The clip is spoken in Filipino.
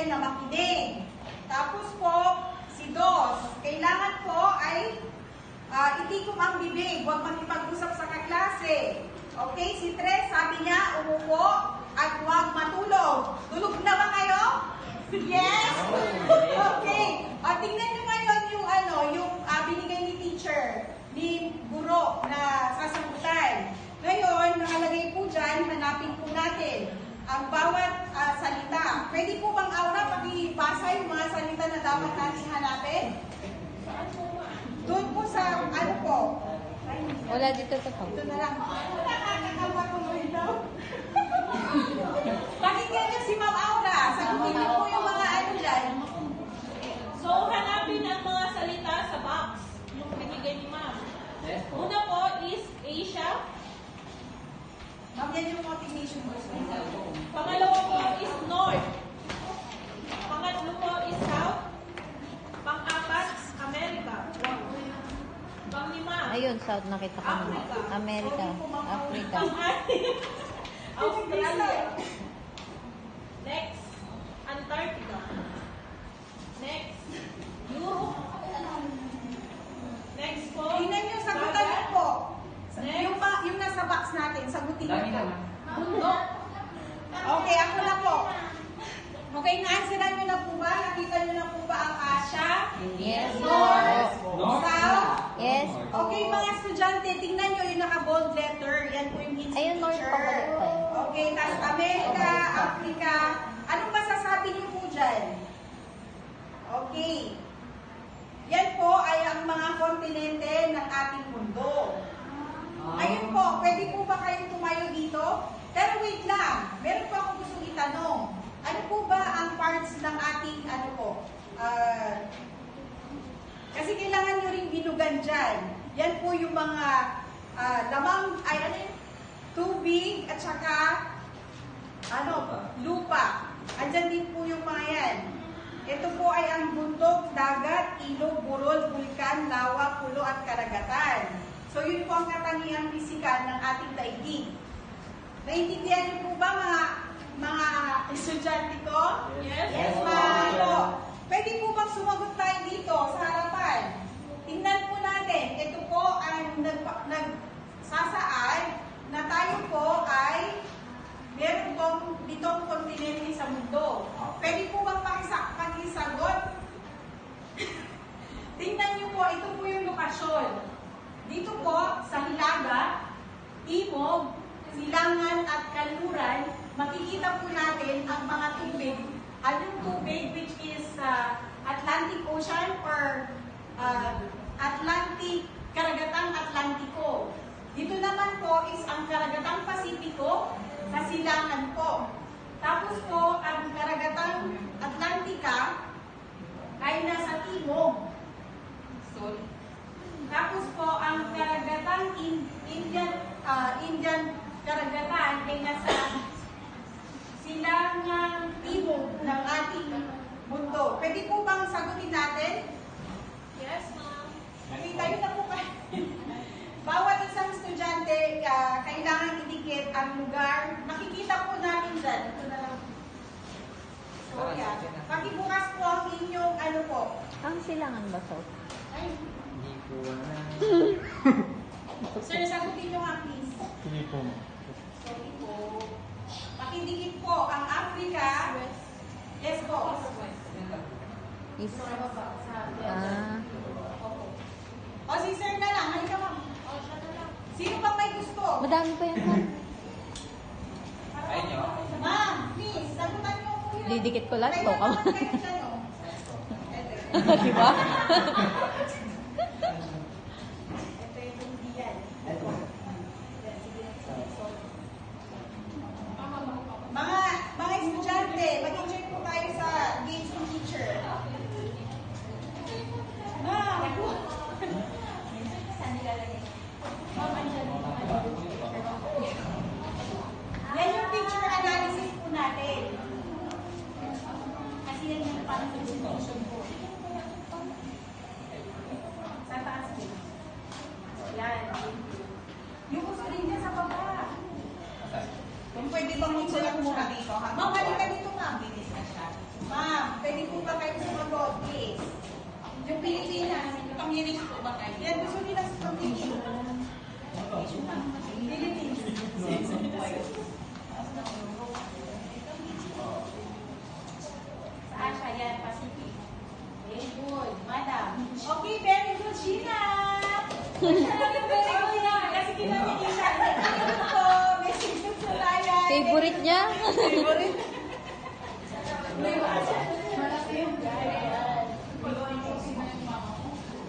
yan na makinig. Tapos po, si Dos, kailangan po ay itikom ang bibig, huwag makipag-usap sa kaklase. Okay, si Tres, sabi niya, umupo at huwag matulog. Tulog na ba kayo? Yes? Okay. Tingnan nyo ngayon yung binigay ni teacher, ni guro na sasagutan. Ngayon, nakalagay po dyan, hanapin po natin ang bawat salita. Pwede po bang Aura pakibasa yung mga salita na dapat natin hanapin? Doon po sa, ano po? Wala dito to po. Ito na lang. Nakakakama ko mo ito. Pakinggan niyo si Ma'am Aura. Sagutin niyo po yung mga ano dyan. So, hanapin ang mga salita sa box. Yung binigay ni Ma'am. Una po is Asia. Ma'am, yan yung motivation ko. Pangalawa po is North. Pangatlo po is South. Pang-apat, America. Pang-lima, Ayun, South nakita ko naman. America, Africa. Pang-anim, Australia. Next, Antarctica. Next, Europe. Next po, Tingnan niyo, sagutan niyo po. Next. Yung nasa box natin, sagutin niyo po. Mundo. Okay, ako na po. Okay, na-answeran niyo na po ba? Nakita niyo na po ba ang Asia? Yes. North? South? Yes. Okay, mga estudyante, tingnan nyo yung naka-bold letter. Yan po yung hints Ayun, North teacher. pa pala. Okay, tapos America, Africa. Anong masasabi niyo po dyan? Okay. Yan po ay ang mga kontinente ng ating mundo. Ayun po, pwede po ba kayong tumayo dito? Pero wait lang, meron po akong gustong itanong. Ano po ba ang parts ng ating, kasi kailangan nyo rin binugan dyan. Yan po yung mga tubig at saka lupa. Andyan din po yung mga yan. Ito po ay ang bundok, dagat, ilog, burol, bulkan, lawa, pulo at karagatan. So yun po ang katangiang pisikal ng ating daigdig. Naintindihan niyo po ba mga estudyante ko? Yes. Yes, ma'am. Pwede po bang sumagot tayo dito sa harapan? Tingnan po natin. Ito po ay nagsasaad na tayo po ay meron pong 7 kontinente sa mundo. Pwede po bang pakisagot? Tingnan niyo po, ito po yung lokasyon. Dito po sa Hilaga, Timog, Silangan at Kanluran, makikita po natin ang mga tubig. Anong tubig which is Atlantic Ocean or Karagatang Atlantiko. Dito naman po is ang Karagatang Pasipiko sa Silangan po. Tapos po, ang Karagatang Atlantika ay nasa Timog. Tapos po, ang Karagatang Indian Karagatan ay nasa Silangang Timog ng ating mundo. Pwede po bang sagutin natin? Yes, ma'am. Okay, tayo na po kayo. Bawat isang estudyante, kailangan idikit ang lugar. Makikita po natin dyan. Ito na lang. So, yeah. Pakibukas po ang inyong Ang Silangan ba, South? Ay, Hindi po na. sir, sagutin nyo nga please. Hindi po. Sorry po. Pakidikit po ang Africa. Yes po. Is. Ah. O si sir na lang. Halika ma'am. Sino bang may gusto? Madami pa yan, ma'am. Ayun nyo. Ma'am, please, sagutan nyo po yun. Didikit ko lang to. Kayo dyan, oh. Diba? Ito yung hindi yan. Mga estudyante, mag-enjoy po tayo sa games ng teacher. Yan yung picture analysis po natin. Kasi yan yung parang presentation po. Sa taas po. Yan. Yung screen niya sa baba. Kung pwede bang magsulat muna dito, ha? Ma'am, halika dito, ma'am. Bilis na siya. Ma'am, pwede po ba kayo sumagot, please? Yung Pilipinas, community po ba kayo? Yan, gusto nila sa community. Saan siya yan? Pacific. Very good. Madam. Okay, very good, Gina. Siya lang yung very good na. Kasi kinamili siya. Ano po? Message to Sulayan. Favorite niya? Favorite.